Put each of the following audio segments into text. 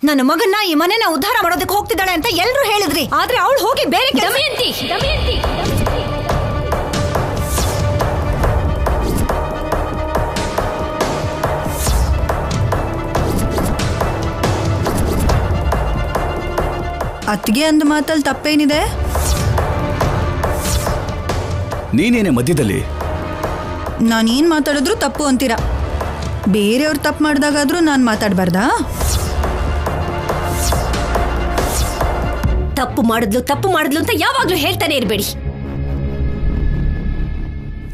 ನನ್ನ ಮಗನ್ನ ಈ ಮನೆನ ಉದ್ಧಾರ ಮಾಡೋದಕ್ಕೆ ಹೋಗ್ತಿದ್ದಾಳೆ ಅಂತ ಎಲ್ಲರೂ ಹೇಳಿದ್ರಿ, ಆದ್ರೆ ಅವಳು ಹೋಗಿ ಬೇರೆ ದಮಯಂತಿ, ದಮಯಂತಿ. ಅತ್ತಿಗೆ ಅಂದ ಮಾತಲ್ಲಿ ತಪ್ಪೇನಿದೆ? ನೀನೇನೆ ಮಧ್ಯದಲ್ಲಿ? ನಾನೇನು ಮಾತಾಡಿದ್ರು ತಪ್ಪು ಅಂತೀರಾ? ಬೇರೆಯವ್ರು ತಪ್ಪು ಮಾಡಿದಾಗಾದ್ರೂ ನಾನು ಮಾತಾಡಬಾರ್ದಾ? ತಪ್ಪು ಮಾಡಿದ್ಲು ಅಂತ ಯಾವಾಗ್ಲೂ ಹೇಳ್ತಾನೆ ಇರಬೇಡಿ.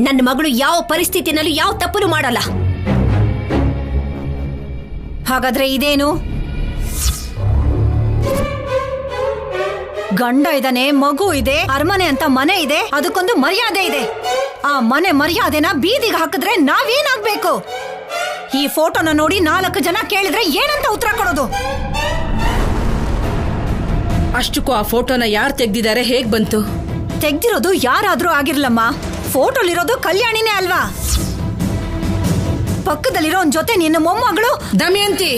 ನನ್ನ ಮಗಳು ಯಾವ ಪರಿಸ್ಥಿತಿನಲ್ಲೂ ಯಾವ ತಪ್ಪು ಮಾಡಲ್ಲ. ಹಾಗಾದ್ರೆ ಇದೇನು? ಗಂಡ ಇದ್ದಾನೆ, ಮಗು ಇದೆ, ಅರಮನೆ ಅಂತ ಮನೆ ಇದೆ, ಅದಕ್ಕೊಂದು ಮರ್ಯಾದೆ ಇದೆ. ಆ ಮನೆ ಮರ್ಯಾದೆನ ಬೀದಿಗೆ ಹಾಕಿದ್ರೆ ನಾವೇನಾಗ್ಬೇಕು? ಈ ಫೋಟೋನ ನೋಡಿ 4 ಜನ ಕೇಳಿದ್ರೆ ಏನಂತ ಉತ್ತರ ಕೊಡೋದು? ಅಷ್ಟಕ್ಕೂ ಆ ಫೋಟೋನ ಯಾರು ತೆಗ್ದಿದ್ದಾರೆ, ಹೇಗ್ ಬಂತು? ತೆಗ್ದಿರೋದು ಯಾರಾದ್ರೂ ಆಗಿರ್ಲಮ್ಮ, ಫೋಟೋಲಿರೋದು ಕಲ್ಯಾಣಿನೇ ಅಲ್ವಾ? ಪಕ್ಕದಲ್ಲಿರೋ ಜೊತೆ ನಿನ್ನ ಮೊಮ್ಮಗಳು ದಮಯಂತಿ.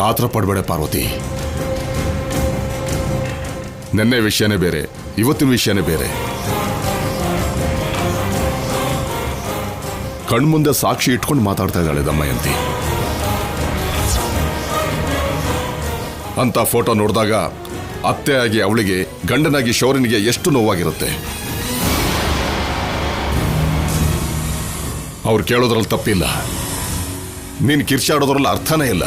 ಆತರ ಪಡಬೇಡ ಪಾರ್ವತಿ. ನೆನ್ನೆ ವಿಷಯನೇ ಬೇರೆ, ಇವತ್ತಿನ ವಿಷಯನೇ ಬೇರೆ. ಕಣ್ಮುಂದೆ ಸಾಕ್ಷಿ ಇಟ್ಕೊಂಡು ಮಾತಾಡ್ತಾ ಇದ್ದಾಳೆ ದಮಯಂತಿ. ಅಂತ ಫೋಟೋ ನೋಡಿದಾಗ ಅತ್ತೆಯಾಗಿ ಅವಳಿಗೆ, ಗಂಡನಾಗಿ ಶೌರ್ಯನಿಗೆ ಎಷ್ಟು ನೋವಾಗಿರುತ್ತೆ. ಅವ್ರು ಕೇಳೋದ್ರಲ್ಲಿ ತಪ್ಪಿಲ್ಲ, ನೀನು ಕಿರ್ಚಾಡೋದ್ರಲ್ಲಿ ಅರ್ಥನೇ ಇಲ್ಲ.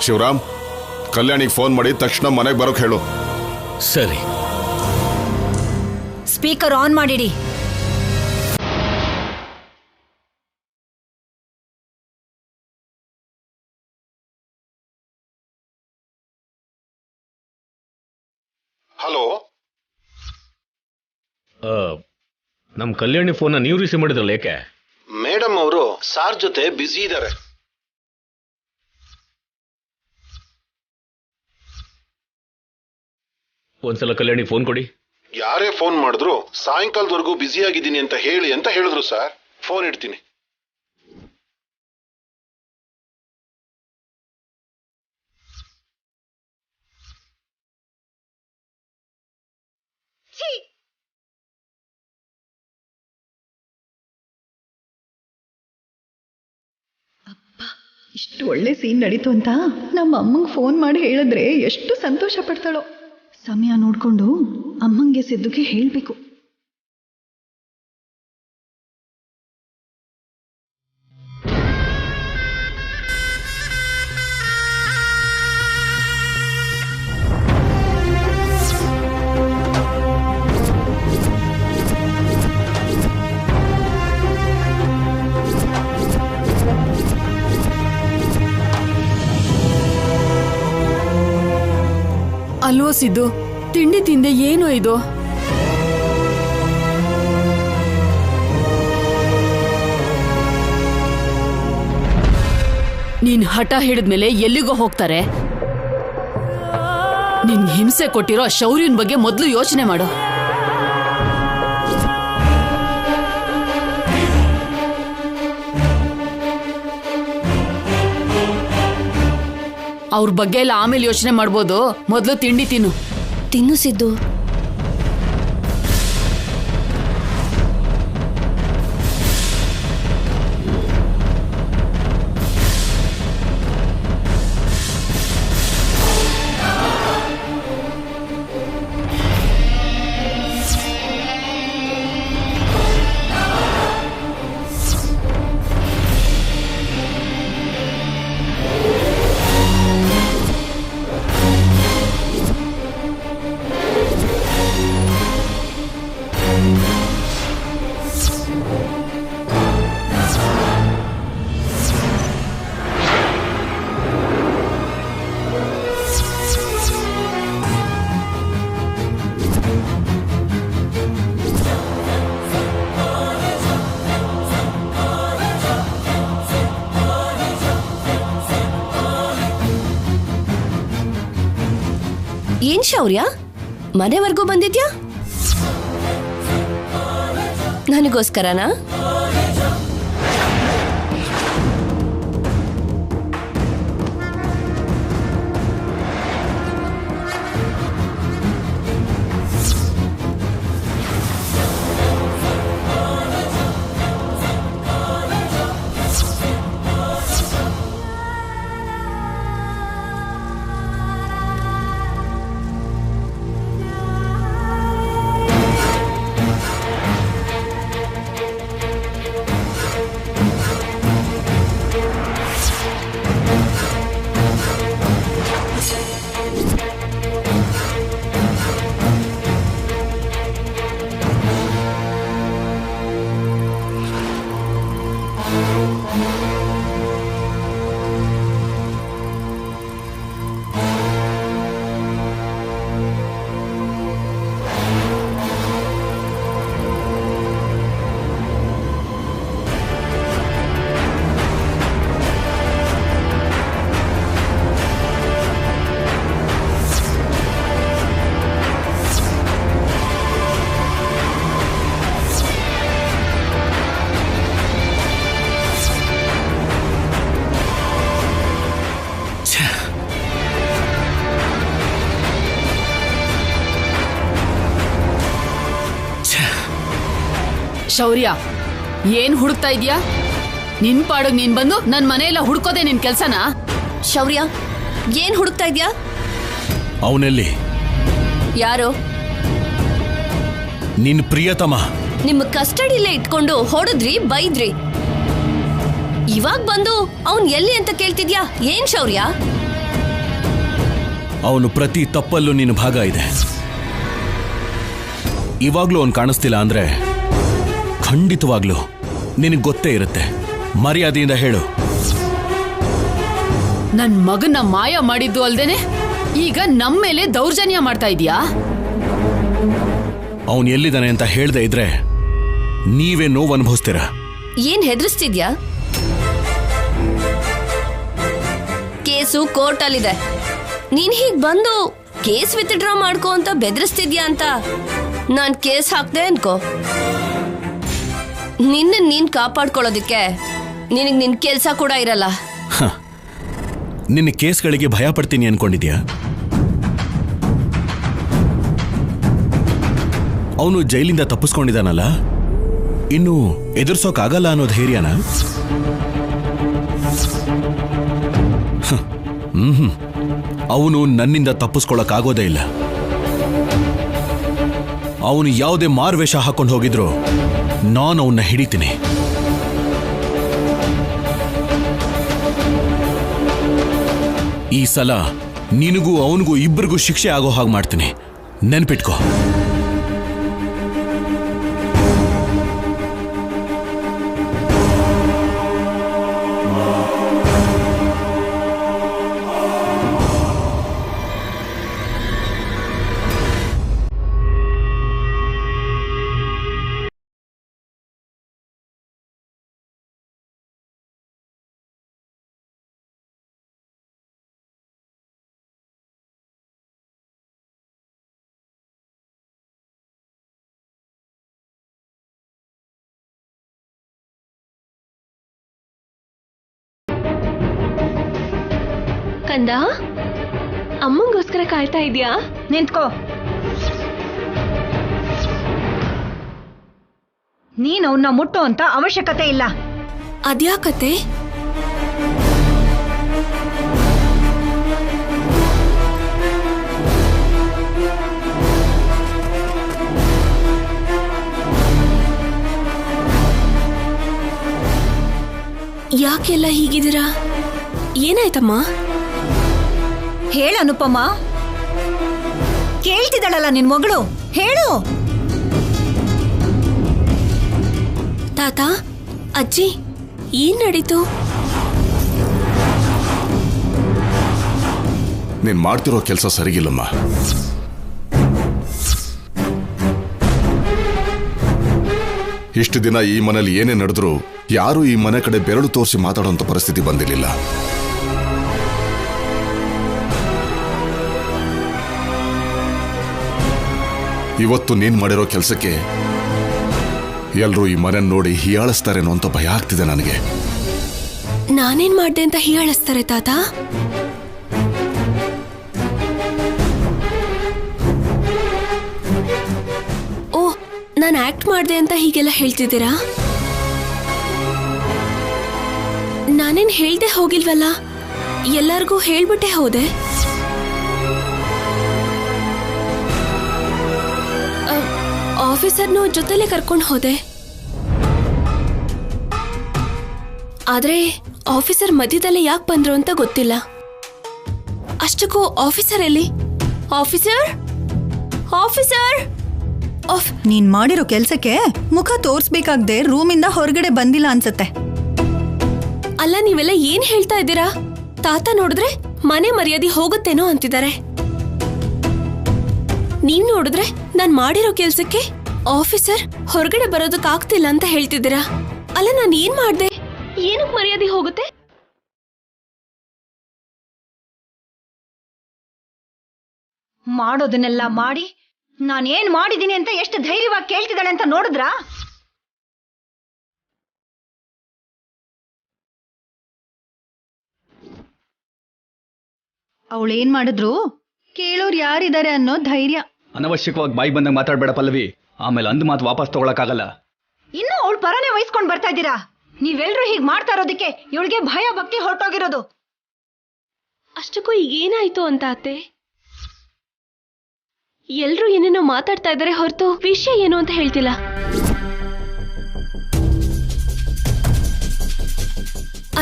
ಶಿವರಾಮ್, ಕಲ್ಯಾಣಿಗೆ ಫೋನ್ ಮಾಡಿ ತಕ್ಷಣ ಮನೆಗೆ ಬರೋಕ್ ಹೇಳು. ಸರಿ. Speaker on ಮಾಡಿಡಿ. ಹಲೋ, ನಮ್ ಕಲ್ಯಾಣಿ ಫೋನ್ ನೀವು ರಿಸೀವ್ ಮಾಡಿದ್ರಲ್ಲ, ಏಕೆ? ಮೇಡಮ್ ಅವರು ಸಾರ್ ಜೊತೆ ಬ್ಯುಸಿ ಇದ್ದಾರೆ. ಒಂದ್ಸಲ ಕಲ್ಯಾಣಿ ಫೋನ್ ಕೊಡಿ. ಯಾರೇ ಫೋನ್ ಮಾಡಿದ್ರು ಸಾಯಂಕಾಲದವರೆಗೂ ಬ್ಯುಸಿ ಆಗಿದ್ದೀನಿ ಅಂತ ಹೇಳಿ ಅಂತ ಹೇಳಿದ್ರು ಸರ್. ಫೋನ್ ಇಡ್ತೀನಿ. ಇಷ್ಟು ಒಳ್ಳೆ ಸೀನ್ ನಡೀತು ಅಂತ ನಮ್ಮ ಅಮ್ಮಂಗೆ ಫೋನ್ ಮಾಡಿ ಹೇಳಿದ್ರೆ ಎಷ್ಟು ಸಂತೋಷ ಪಡ್ತಾಳೋ. ಸಮಯ ನೋಡ್ಕೊಂಡು ಅಮ್ಮಂಗೆ ಸಿದ್ದುಗೆ ಹೇಳಬೇಕು. ಅಲ್ವೋ ಸಿದ್ದು, ತಿಂಡಿ ತಿಂದೆ ಏನೋ ಇದು? ನೀನ್ ಹಠ ಹಿಡಿದ್ಮೇಲೆ ಎಲ್ಲಿಗೋ ಹೋಗ್ತಾರೆ. ನಿನ್ ಹಿಂಸೆ ಕೊಟ್ಟಿರೋ ಶೌರ್ಯನ್ ಬಗ್ಗೆ ಮೊದಲು ಯೋಚನೆ ಮಾಡು. ಅವ್ರ ಬಗ್ಗೆ ಎಲ್ಲ ಆಮೇಲೆ ಯೋಚನೆ ಮಾಡ್ಬೋದು, ಮೊದಲು ತಿಂಡಿ ತಿನ್ನು ಸಿದ್ದು. ಏನ್ ಶೌರ್ಯ, ಮನೆವರೆಗೂ ಬಂದಿದ್ಯಾ? ನನಗೋಸ್ಕರನಾ? ಶೌರ್ಯ, ಏನ್ ಹುಡುಕ್ತಾ ಇದೀಯಾ? ನಿನ್ ಪಾಡಿಗೆ ನೀನ್ ಬಂದು ನನ್ ಮನೆಯೆಲ್ಲ ಹುಡ್ಕೋದೆ ನಿನ್ ಕೆಲ್ಸನಾ? ಶೌರ್ಯ, ಏನ್ ಹುಡುಕ್ತಾ ಇದ್ಯಾ? ಅವನಲ್ಲಿ ಯಾರು? ನಿನ್ ಪ್ರಿಯತಮ. ನಿಮ್ಮ ಕಸ್ಟಡಿಲೇ ಇಟ್ಕೊಂಡು ಹೊಡೆದ್ರಿ, ಬೈದ್ರಿ. ಇವಾಗ ಬಂದು ಅವನ್ ಎಲ್ಲಿ ಅಂತ ಕೇಳ್ತಿದ್ಯಾ? ಏನ್ ಶೌರ್ಯ? ಅವನು ಪ್ರತಿ ತಪ್ಪಲ್ಲೂ ನಿನ್ನ ಭಾಗ ಇದೆ. ಇವಾಗ್ಲೂ ಅವನು ಕಾಣಿಸ್ತಿಲ್ಲ ಅಂದ್ರೆ ಖಂಡಿತವಾಗ್ಲೂ ನಿನಗೆ ಗೊತ್ತೇ ಇರುತ್ತೆ. ಮರ್ಯಾದೆಯಿಂದ ಹೇಳು. ನನ್ ಮಗನ ಮಾಯ ಮಾಡಿದ್ದು ಅಲ್ದೇನೆ ಈಗ ನಮ್ಮ ಮೇಲೆ ದೌರ್ಜನ್ಯ ಮಾಡ್ತಾ ಇದೀಯಾ? ಅವನು ಎಲ್ಲಿದ್ದಾನೆ ಅಂತ ಹೇಳ್ದೆ ಇದ್ರೆ ನೀವೇ ನೋವು ಅನುಭವಿಸ್ತೀರ. ಏನ್ ಹೆದರ್ಸ್ತಿದ್ಯಾ? ಕೇಸು ಕೋರ್ಟಲ್ಲಿದೆ. ನೀನ್ ಹೀಗ್ ಬಂದು ಕೇಸ್ ವಿತ್ಡ್ರಾ ಮಾಡ್ಕೋ ಅಂತ ಬೆದರಿಸ್ತಿದ್ಯಾ ಅಂತ ನಾನ್ ಕೇಸ್ ಹಾಕ್ದೆ ಅನ್ಕೋ. ನೀನ್ ಕಾಪಾಡ್ಕೊಳ್ಳೋದಿಕ್ಕೆ ನಿನಗ್ ನಿನ್ ಕೆಲ್ಸ ಕೂಡ ಇರಲ್ಲ. ನಿನ್ನ ಕೇಸ್ಗಳಿಗೆ ಭಯ ಪಡ್ತೀನಿ ಅನ್ಕೊಂಡಿದ್ಯಾ? ಅವನು ಜೈಲಿಂದ ತಪ್ಪಿಸ್ಕೊಂಡಿದ್ದಾನಲ್ಲ, ಇನ್ನು ಎದುರ್ಸೋಕಾಗಲ್ಲ ಅನ್ನೋ ಧೈರ್ಯನ? ಅವನು ನನ್ನಿಂದ ತಪ್ಪಿಸ್ಕೊಳ್ಳೋಕ್ಕಾಗೋದೇ ಇಲ್ಲ. ಅವನು ಯಾವುದೇ ಮಾರ್ವೇಷ ಹಾಕೊಂಡು ಹೋಗಿದ್ರು ನಾನು ಅವನ್ನ ಹಿಡಿತೀನಿ. ಈ ಸಲ ನಿನಗೂ ಅವನಿಗೂ ಇಬ್ಬರಿಗೂ ಶಿಕ್ಷೆ ಆಗೋ ಹಾಗೆ ಮಾಡ್ತೀನಿ, ನೆನ್ಪಿಟ್ಕೋ. ಕಂದ, ಅಮ್ಮಂಗೋಸ್ಕರ ಕಾಯ್ತಾ ಇದ್ಯಾ? ನಿಂತ್ಕೋ. ನೀನ್ ಅವನ್ನ ಮುಟ್ಟೋ ಅಂತ ಅವಶ್ಯಕತೆ ಇಲ್ಲ. ಅದ್ಯಾಕತೆ? ಯಾಕೆಲ್ಲ ಹೀಗಿದ್ದೀರಾ? ಏನಾಯ್ತಮ್ಮ? ಹೇಳ ಅನುಪಮ್ಮ, ಕೇಳ್ತಿದ್ದಾಳಲ್ಲ ನಿನ್ ಮಗಳು, ಹೇಳು. ತಾತ, ಅಜ್ಜಿ, ಏನ್ ನಡೀತು? ನೀನ್ ಮಾಡ್ತಿರೋ ಕೆಲಸ ಸರಿಗಿಲ್ಲಮ್ಮ. ಇಷ್ಟು ದಿನ ಈ ಮನೇಲಿ ಏನೇ ನಡೆದ್ರು ಯಾರು ಈ ಮನೆ ಕಡೆ ಬೆರಳು ತೋರಿಸಿ ಮಾತಾಡುವಂತ ಪರಿಸ್ಥಿತಿ ಬಂದಿರಲಿಲ್ಲ. ಇವತ್ತು ನೀನ್ ಮಾಡಿರೋ ಕೆಲಸಕ್ಕೆ ಎಲ್ರೂ ಈ ಮನೆ ನೋಡಿ ಹೀಯಾಳಿಸ್ತಾರೇನೋ ಅಂತ ಭಯ ಆಗ್ತಿದೆ ನನಗೆ. ನಾನೇನ್ ಮಾಡ್ದೆ ಅಂತ ಹೀಯಾಳಿಸ್ತಾರೆ ತಾತ? ಓ, ನಾನು ಆಕ್ಟ್ ಮಾಡ್ದೆ ಅಂತ ಹೀಗೆಲ್ಲ ಹೇಳ್ತಿದ್ದೀರಾ? ನಾನೇನ್ ಹೇಳ್ದೆ ಹೋಗಿಲ್ವಲ್ಲ, ಎಲ್ಲರಿಗೂ ಹೇಳ್ಬಿಟ್ಟೆ ಹೋದೆ. ಆಫೀಸರ್ನು ಜೊತೆಲೆ ಕರ್ಕೊಂಡು ಹೋದೆ. ಆದ್ರೆ ಆಫೀಸರ್ ಮಧ್ಯದಲ್ಲೇ ಯಾಕೆ ಬಂದ್ರು ಅಂತ ಗೊತ್ತಿಲ್ಲ. ಅಷ್ಟಕ್ಕೂ ಆಫೀಸರ್ ಎಲ್ಲಿ? ಆಫೀಸರ್ ಆಫೀಸರ್ ನೀನ್ ಮಾಡಿರೋ ಕೆಲ್ಸಕ್ಕೆ ಮುಖ ತೋರ್ಸ್ಬೇಕಾಗ್ದೆ ರೂಮಿಂದ ಹೊರಗಡೆ ಬಂದಿಲ್ಲ ಅನ್ಸತ್ತೆ. ಅಲ್ಲ, ನೀವೆಲ್ಲ ಏನ್ ಹೇಳ್ತಾ ಇದ್ದೀರಾ? ತಾತ ನೋಡಿದ್ರೆ ಮನೆ ಮರ್ಯಾದೆ ಹೋಗುತ್ತೇನೋ ಅಂತಿದ್ದಾರೆ. ನೀನ್ ನೋಡಿದ್ರೆ ನಾನ್ ಮಾಡಿರೋ ಕೆಲ್ಸಕ್ಕೆ ಆಫೀಸರ್ ಹೊರಗಡೆ ಬರೋದಕ್ಕಾಗ್ತಿಲ್ಲ ಅಂತ ಹೇಳ್ತಿದ್ದೀರಾ. ಅಲ್ಲ, ನಾನು ಏನ್ ಮಾಡ್ದೆ? ಏನಕ್ ಮರ್ಯಾದೆ ಹೋಗುತ್ತೆ? ಮಾಡೋದನ್ನೆಲ್ಲ ಮಾಡಿ ನಾನೇನ್ ಮಾಡಿದೀನಿ ಅಂತ ಎಷ್ಟು ಧೈರ್ಯವಾಗಿ ಕೇಳ್ತಿದ್ದಾಳೆ ಅಂತ ನೋಡಿದ್ರಾ? ಅವಳೇನ್ ಮಾಡಿದ್ರು ಕೇಳೋರು ಯಾರಿದ್ದಾರೆ ಅನ್ನೋ ಧೈರ್ಯ. ಅನವಶ್ಯಕವಾಗಿ ಬಾಯಿ ಬಂದಾಗ ಮಾತಾಡ್ಬೇಡ ಪಲ್ಲವಿ, ಆಮೇಲೆ ಅಂದ್ ಮಾತು ವಾಪಸ್ ತಗೊಳಕ್ಕಾಗಲ್ಲ. ಇನ್ನು ಅವಳು ಪರನೇ ವಹಿಸ್ಕೊಂಡ್ ಬರ್ತಾ ಇದ್ದೀರಾ. ನೀವೆಲ್ರೂ ಹೀಗ್ ಮಾಡ್ತಾ ಇರೋದಕ್ಕೆ ಇವಳಿಗೆ ಭಯ ಭಕ್ತಿ ಹೊರಟೋಗಿರೋದು. ಅಷ್ಟಕ್ಕೂ ಈಗ ಏನಾಯ್ತು ಅಂತ ಅತ್ತೆ? ಎಲ್ರೂ ಏನೇನೋ ಮಾತಾಡ್ತಾ ಇದ್ದಾರೆ ಹೊರತು ವಿಷಯ ಏನು ಅಂತ ಹೇಳ್ತಿಲ್ಲ.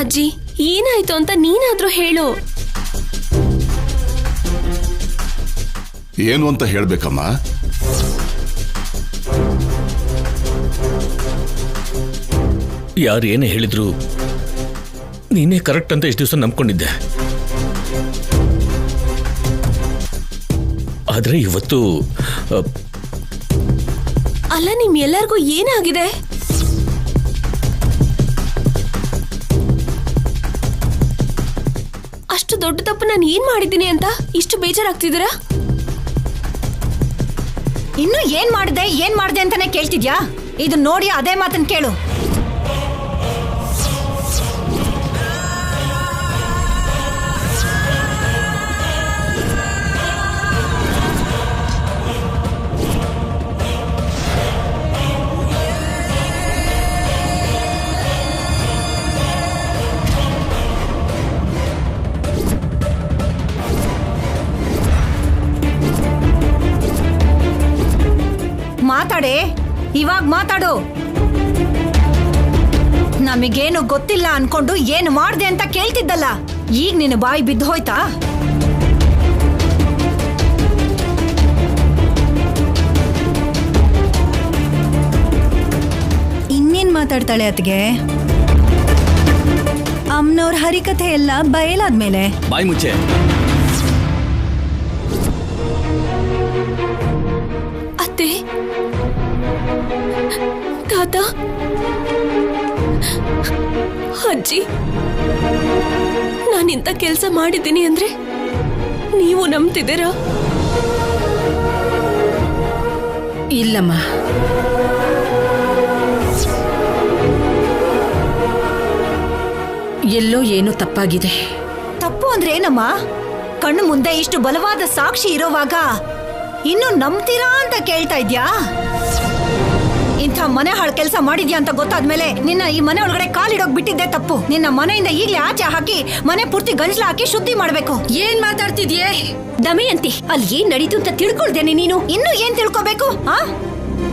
ಅಜ್ಜಿ, ಏನಾಯ್ತು ಅಂತ ನೀನಾದ್ರೂ ಹೇಳು. ಏನು ಅಂತ ಹೇಳ್ಬೇಕಮ್ಮ? ಯಾರು ಏನೇ ಹೇಳಿದ್ರು ನೀನೇ ಕರೆಕ್ಟ್ ಅಂತ ಇಷ್ಟು ದಿವಸ ನಂಬ್ಕೊಂಡಿದ್ದೆ. ಆದ್ರೆ ಇವತ್ತು ಅಲ್ಲ, ನಿಮ್ ಎಲ್ಲರಿಗೂ ಏನಾಗಿದೆ? ಅಷ್ಟು ದೊಡ್ಡ ತಪ್ಪು ನಾನು ಏನ್ ಮಾಡಿದ್ದೀನಿ ಅಂತ ಇಷ್ಟು ಬೇಜಾರಾಗ್ತಿದ್ದೀರಾ? ಇನ್ನು ಏನ್ ಮಾಡ್ದೆ ಅಂತಾನೆ ಕೇಳ್ತಿದ್ಯಾ? ಇದು ನೋಡಿ ಅದೇ ಮಾತನ್ನ ಕೇಳು. ಮಾತಾಡೆ, ಇವಾಗ ಮಾತಾಡು. ನಮಗೇನು ಗೊತ್ತಿಲ್ಲ ಅನ್ಕೊಂಡು ಏನು ಮಾಡ್ದೆ ಅಂತ ಕೇಳ್ತಿದ್ದಲ್ಲ, ಈಗ ನಿನ್ನ ಬಾಯಿ ಬಿದ್ದು ಹೋಯ್ತಾ? ಇನ್ನೇನ್ ಮಾತಾಡ್ತಾಳೆ ಅತ್ಗೆ? ಅಮ್ಮನವ್ರ ಹರಿಕಥೆ ಎಲ್ಲ ಬಯಲಾದ್ಮೇಲೆ ಬಾಯಿ ಮುಚ್ಚೆ. ಅತ್ತೆ, ತಾತ, ಅಜ್ಜಿ, ನಾನಿಂತ ಕೆಲಸ ಮಾಡಿದ್ದೀನಿ ಅಂದ್ರೆ ನೀವು ನಂಬ್ತಿದ್ದೀರಾ? ಇಲ್ಲಮ್ಮ, ಎಲ್ಲೋ ಏನೋ ತಪ್ಪಾಗಿದೆ. ತಪ್ಪು ಅಂದ್ರೆ ಏನಮ್ಮ? ಕಣ್ಣು ಮುಂದೆ ಇಷ್ಟು ಬಲವಾದ ಸಾಕ್ಷಿ ಇರೋವಾಗ ಇನ್ನು ನಂಬ್ತೀರಾ ಅಂತ ಕೇಳ್ತಾ ಇದ್ಯಾ? ಇಂಥ ಮನೆ ಹಾಳು ಕೆಲಸ ಮಾಡಿದ್ಯಾ ಅಂತ ಗೊತ್ತಾದ್ಮೇಲೆ ನಿನ್ನ ಈ ಮನೆ ಒಳಗಡೆ ಕಾಲಿಡೋಗ್ ಬಿಟ್ಟಿದ್ದೆ ತಪ್ಪು. ನಿನ್ನ ಮನೆಯಿಂದ ಈಗಲೇ ಆಚೆ ಹಾಕಿ ಮನೆ ಪೂರ್ತಿ ಗಂಜಲ ಹಾಕಿ ಶುದ್ಧಿ ಮಾಡ್ಬೇಕು. ಏನ್ ಮಾತಾಡ್ತಿದ್ಯೆ ದಮಯಂತಿ? ಅಲ್ಲಿ ಏನ್ ನಡೀತು ಅಂತ ತಿಳ್ಕೊಳ್ದೇನೆ ನೀನು? ಇನ್ನು ಏನ್ ತಿಳ್ಕೊಬೇಕು?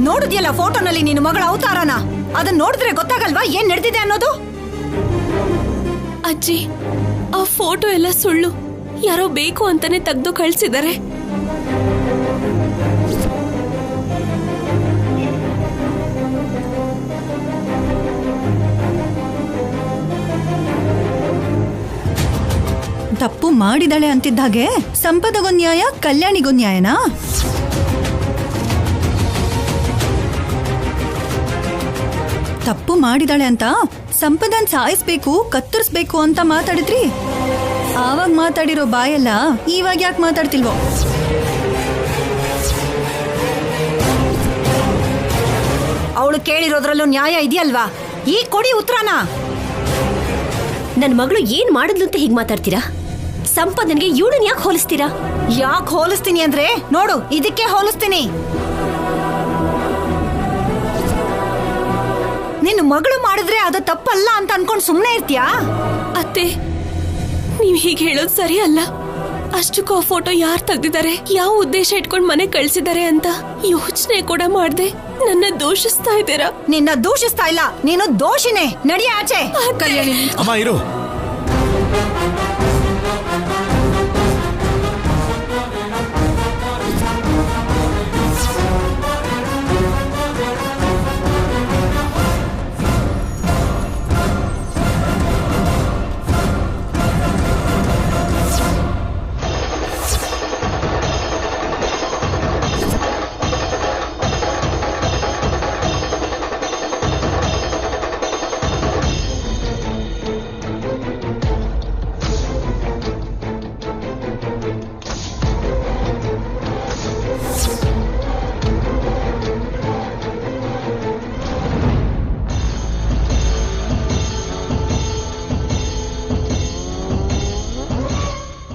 ನೋಡಿದ್ಯಲ್ಲ ಫೋಟೋನಲ್ಲಿ ನಿನ್ನ ಮಗಳ ಅವತಾರನ? ಅದನ್ನ ನೋಡಿದ್ರೆ ಗೊತ್ತಾಗಲ್ವಾ ಏನ್ ನಡೆದಿದೆ ಅನ್ನೋದು? ಅಜ್ಜಿ, ಆ ಫೋಟೋ ಎಲ್ಲ ಸುಳ್ಳು. ಯಾರೋ ಬೇಕು ಅಂತಾನೆ ತೆಗೆದು ಕಳ್ಸಿದ್ದಾರೆ. ತಪ್ಪು ಮಾಡಿದಾಳೆ ಅಂತಿದ್ದಾಗೆ ಸಂಪದಗೊಂದು ನ್ಯಾಯ, ಕಲ್ಯಾಣಿಗೊಂದು ನ್ಯಾಯನಾ? ತಪ್ಪು ಮಾಡಿದಾಳೆ ಅಂತ ಸಂಪದನ್ ಸಾಯಿಸ್ಬೇಕು, ಕತ್ತರಿಸ್ಬೇಕು ಅಂತ ಮಾತಾಡಿದ್ರಿ. ಆವಾಗ ಮಾತಾಡಿರೋ ಬಾಯೆಲ್ಲ ಇವಾಗ ಯಾಕೆ ಮಾತಾಡ್ತಿಲ್ವೋ? ಅವಳು ಕೇಳಿರೋದ್ರಲ್ಲೂ ನ್ಯಾಯ ಇದೆಯಲ್ವಾ? ಈಗ ಕೊಡಿ ಉತ್ತರನ. ನನ್ ಮಗಳು ಏನ್ ಮಾಡಿದ್ಲು ಅಂತ ಹೀಗ್ ಮಾತಾಡ್ತೀರಾ? ಸಂಪದನ್ಗೆ ಇವಳನ್ನ ಯಾಕೆ ಹೋಲಿಸ್ತೀರಾ? ಯಾಕೆ ಹೋಲಿಸ್ತೀನಿ ಅಂದ್ರೆ ನೋಡು, ಇದಕ್ಕೆ ಹೋಲಿಸ್ತೀನಿ. ನಿನ್ನ ಮಗಳು ಮಾಡಿದ್ರೆ ಅದು ತಪ್ಪಲ್ಲ ಅಂತ ಅನ್ಕೊಂಡ್ ಸುಮ್ನೆ ಇರ್ತೀಯಾ? ಅತ್ತೆ, ನೀವ್ ಹೀಗೆ ಹೇಳೋದು ಸರಿ ಅಲ್ಲ. ಅಷ್ಟಕ್ಕೂ ಆ ಫೋಟೋ ಯಾರು ತೆಗ್ದಿದ್ದಾರೆ, ಯಾವ ಉದ್ದೇಶ ಇಟ್ಕೊಂಡು ಮನೆ ಕಳ್ಸಿದ್ದಾರೆ ಅಂತ ಯೋಚನೆ ಕೂಡ ಮಾಡ್ದೆ ನನ್ನ ದೂಷಿಸ್ತಾ ಇದ್ದೀರಾ. ನಿನ್ನ ದೂಷಿಸ್ತಾ ಇಲ್ಲ, ನೀನು ದೋಷಿನೇ. ನಡಿಯ ಆಚೆ. ಕಲ್ಯಾಣಿ, ಅಮ್ಮ ಇರು.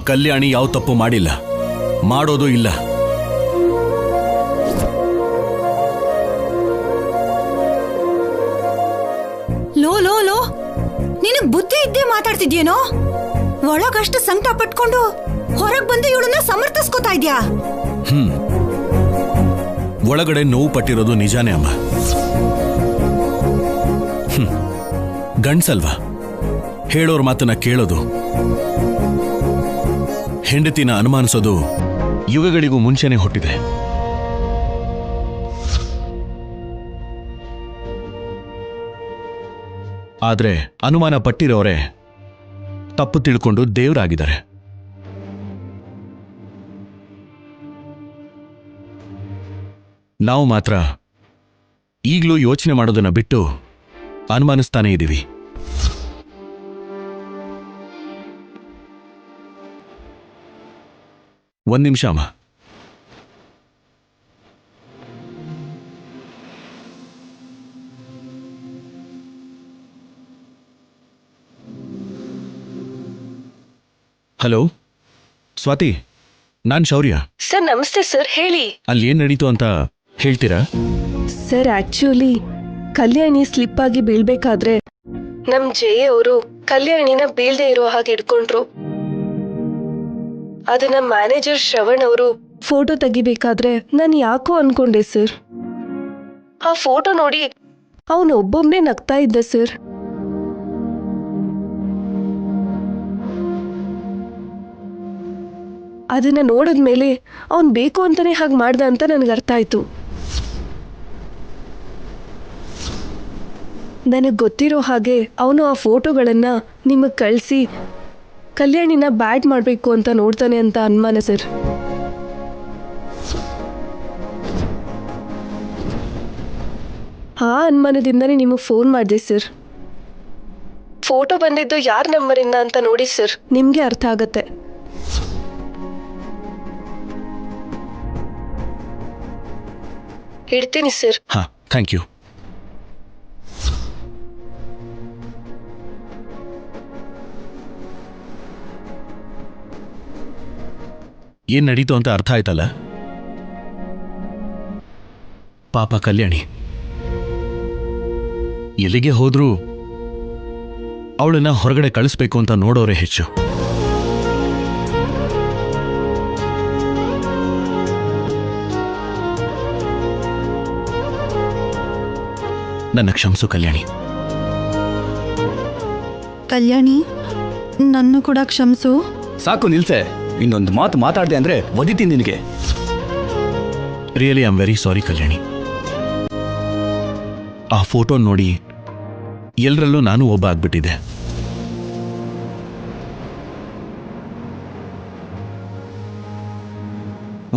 ಕಲ್ಯಾಣಿ ಯಾವ ತಪ್ಪು ಮಾಡಿಲ್ಲ, ಮಾಡೋದು ಇಲ್ಲ. ಲೋ ಲೋ ಲೋ, ನಿನಗ್ ಬುದ್ಧಿ ಇದ್ದೇ ಮಾತಾಡ್ತಿದ್ಯೇನೋ? ಒಳಗಷ್ಟು ಸಂಕಟ ಪಟ್ಕೊಂಡು ಹೊರಗ್ ಬಂದು ಇವಳನ್ನ ಸಮರ್ಥಿಸ್ಕೋತಾ ಇದ್ಯಾ? ಒಳಗಡೆ ನೋವು ಪಟ್ಟಿರೋದು ನಿಜಾನೇ ಅಮ್ಮ. ಗಂಡ್ಸಲ್ವಾ, ಹೇಳೋರ್ ಮಾತನ್ನ ಕೇಳೋದು. ಹೆಂಡತಿನ ಅನುಮಾನಿಸೋದು ಯುಗಗಳಿಗೂ ಮುಂಚೆನೆ ಹುಟ್ಟಿದೆ. ಆದ್ರೆ ಅನುಮಾನ ಪಟ್ಟಿರೋರೆ ತಪ್ಪು ತಿಳ್ಕೊಂಡು ದೇವರಾಗಿದ್ದಾರೆ. ನಾವು ಮಾತ್ರ ಈಗಲೂ ಯೋಚನೆ ಮಾಡೋದನ್ನ ಬಿಟ್ಟು ಅನುಮಾನಿಸ್ತಾನೇ ಇದ್ದೀವಿ. ಒಂದ್ ನಿಮಿಷ ಅಮ್ಮ. ಹಲೋ ಸ್ವಾತಿ, ನಾನ್ ಶೌರ್ಯ. ಸರ್ ನಮಸ್ತೆ ಸರ್, ಹೇಳಿ. ಅಲ್ಲಿ ಏನ್ ನಡೀತು ಅಂತ ಹೇಳ್ತೀರಾ? ಸರ್ ಆಕ್ಚುಲಿ ಕಲ್ಯಾಣಿ ಸ್ಲಿಪ್ ಆಗಿ ಬೀಳ್ಬೇಕಾದ್ರೆ ನಮ್ ಜಯ ಅವರು ಕಲ್ಯಾಣಿನ ಬೀಳ್ದೆ ಇರೋ ಹಾಗೆ ಇಟ್ಕೊಂಡ್ರು. ಅದನ್ನ ಮ್ಯಾನೇಜರ್ ಶ್ರವಣ್ ಅವರು ಫೋಟೋ ತೆಗಿಬೇಕಾದ್ರೆ ನಾನು ಯಾಕೋ ಅನ್ಕೊಂಡೆ ಸರ್. ಆ ಫೋಟೋ ನೋಡಿ ಅವನು ಒಬ್ಬೊಬ್ನೇ ನಗ್ತಾ ಇದ್ದ ಸರ್. ಅದನ್ನ ನೋಡಿದ್ಮೇಲೆ ಅವನ್ ಬೇಕು ಅಂತಾನೆ ಹಾಗೆ ಮಾಡ್ದ ಅಂತ ನನಗೆ ಅರ್ಥ ಆಯ್ತು. ನನಗೆ ಗೊತ್ತಿರೋ ಹಾಗೆ ಅವನು ಆ ಫೋಟೋಗಳನ್ನ ನಿಮಗೆ ಕಳಿಸಿ ಕಲ್ಯಾಣಿನ ಬ್ಯಾಡ್ ಮಾಡಬೇಕು ಅಂತ ನೋಡ್ತಾನೆ ಅಂತ ಅನುಮಾನ ಸರ್. ಆ ಅನುಮಾನದಿಂದನೇ ನಿಮಗೆ ಫೋನ್ ಮಾಡಿದೆ ಸರ್. ಫೋಟೋ ಬಂದಿದ್ದು ಯಾರ ನಂಬರಿಂದ ಅಂತ ನೋಡಿ ಸರ್, ನಿಮಗೆ ಅರ್ಥ ಆಗತ್ತೆ. ಇಡ್ತೀನಿ ಸರ್. ಹಾ, ಥ್ಯಾಂಕ್ ಯು. ಏನ್ ನಡೀತು ಅಂತ ಅರ್ಥ ಆಯ್ತಲ್ಲ? ಪಾಪ ಕಲ್ಯಾಣಿ ಎಲ್ಲಿಗೆ ಹೋದ್ರೂ ಅವಳನ್ನ ಹೊರಗಡೆ ಕಳಿಸ್ಬೇಕು ಅಂತ ನೋಡೋರೆ ಹೆಚ್ಚು. ನನ್ನ ಕ್ಷಮಿಸು ಕಲ್ಯಾಣಿ. ಕಲ್ಯಾಣಿ, ನನ್ನ ಕೂಡ ಕ್ಷಮಿಸು. ಸಾಕು ನಿಲ್ಸೆ, ಇನ್ನೊಂದು ಮಾತು ಮಾತಾಡ್ದೆ ಅಂದ್ರೆ ಒದಿತೀನಿ ನಿನಗೆ. Really I am very sorry Kalyani. ಆ ಫೋಟೋ ನೋಡಿ ಎಲ್ಲರಲ್ಲೂ ನಾನು ಒಬ್ಬ ಆಗ್ಬಿಟ್ಟಿದ್ದೆ.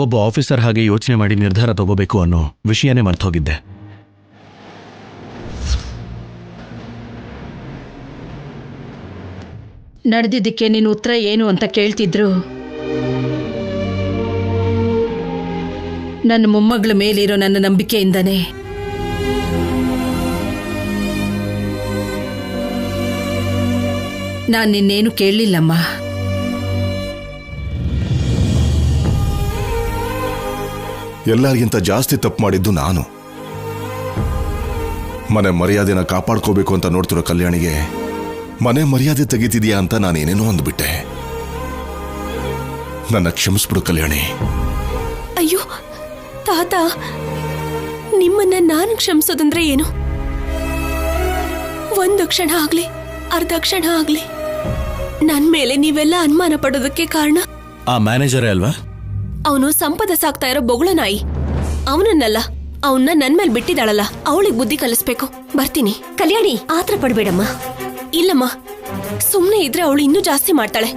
ಒಬ್ಬ ಆಫೀಸರ್ ಹಾಗೆ ಯೋಚನೆ ಮಾಡಿ ನಿರ್ಧಾರ ತಗೋಬೇಕು ಅನ್ನೋ ವಿಷಯನೇ ಮರ್ತೋಗಿದ್ದೆ. ನಡೆದಿದ್ದಕ್ಕೆ ನೀನು ಉತ್ತರ ಏನು ಅಂತ ಕೇಳ್ತಿದ್ರು. ನನ್ನ ಮೊಮ್ಮಗಳ ಮೇಲಿರೋ ನನ್ನ ನಂಬಿಕೆಯಿಂದನೇ ನಾನು ನಿನ್ನೇನು ಕೇಳಲಿಲ್ಲಮ್ಮ. ಎಲ್ಲರಿಗಿಂತ ಜಾಸ್ತಿ ತಪ್ಪು ಮಾಡಿದ್ದು ನಾನು. ಮನೆ ಮರ್ಯಾದೆನ ಕಾಪಾಡ್ಕೋಬೇಕು ಅಂತ ನೋಡ್ತಿರೋ ಕಲ್ಯಾಣಿಗೆ ಮನೆ ಮರ್ಯಾದೆ ತೆಗಿತಿದ್ಯಾ ಅಂತ ನಾನೇನೇನೋ ಅಂದ್ಬಿಟ್ಟೆ. ನನ್ನ ಕ್ಷಮಿಸ್ಬಿಡು ಕಲ್ಯಾಣಿ. ಅಯ್ಯೋ ತಾತ, ನಿಮ್ಮನ್ನ ನಾನು ಕ್ಷಮಿಸೋದಂದ್ರೆ ಏನು? ಒಂದು ಕ್ಷಣ ಆಗ್ಲಿ, ಅರ್ಧ ಕ್ಷಣ ಆಗ್ಲಿ ನನ್ ಮೇಲೆ ನೀವೆಲ್ಲ ಅನುಮಾನ ಪಡೋದಕ್ಕೆ ಕಾರಣ ಆ ಮ್ಯಾನೇಜರೇ ಅಲ್ವಾ? ಅವನು ಸಂಪದ ಸಾಕ್ತಾ ಇರೋ ಬೊಗಳ ನಾಯಿ. ಅವನನ್ನಲ್ಲ, ಅವನ್ನ ನನ್ ಮೇಲೆ ಬಿಟ್ಟಿದ್ದಾಳಲ್ಲ, ಅವಳಿಗೆ ಬುದ್ಧಿ ಕಲಿಸ್ಬೇಕು. ಬರ್ತೀನಿ. ಕಲ್ಯಾಣಿ, ಆತರ ಪಡ್ಬೇಡಮ್ಮ. ಇಲ್ಲಮ್ಮ, ಸುಮ್ನೆ ಇದ್ರೆ ಅವಳು ಇನ್ನೂ ಜಾಸ್ತಿ ಮಾಡ್ತಾಳೆ.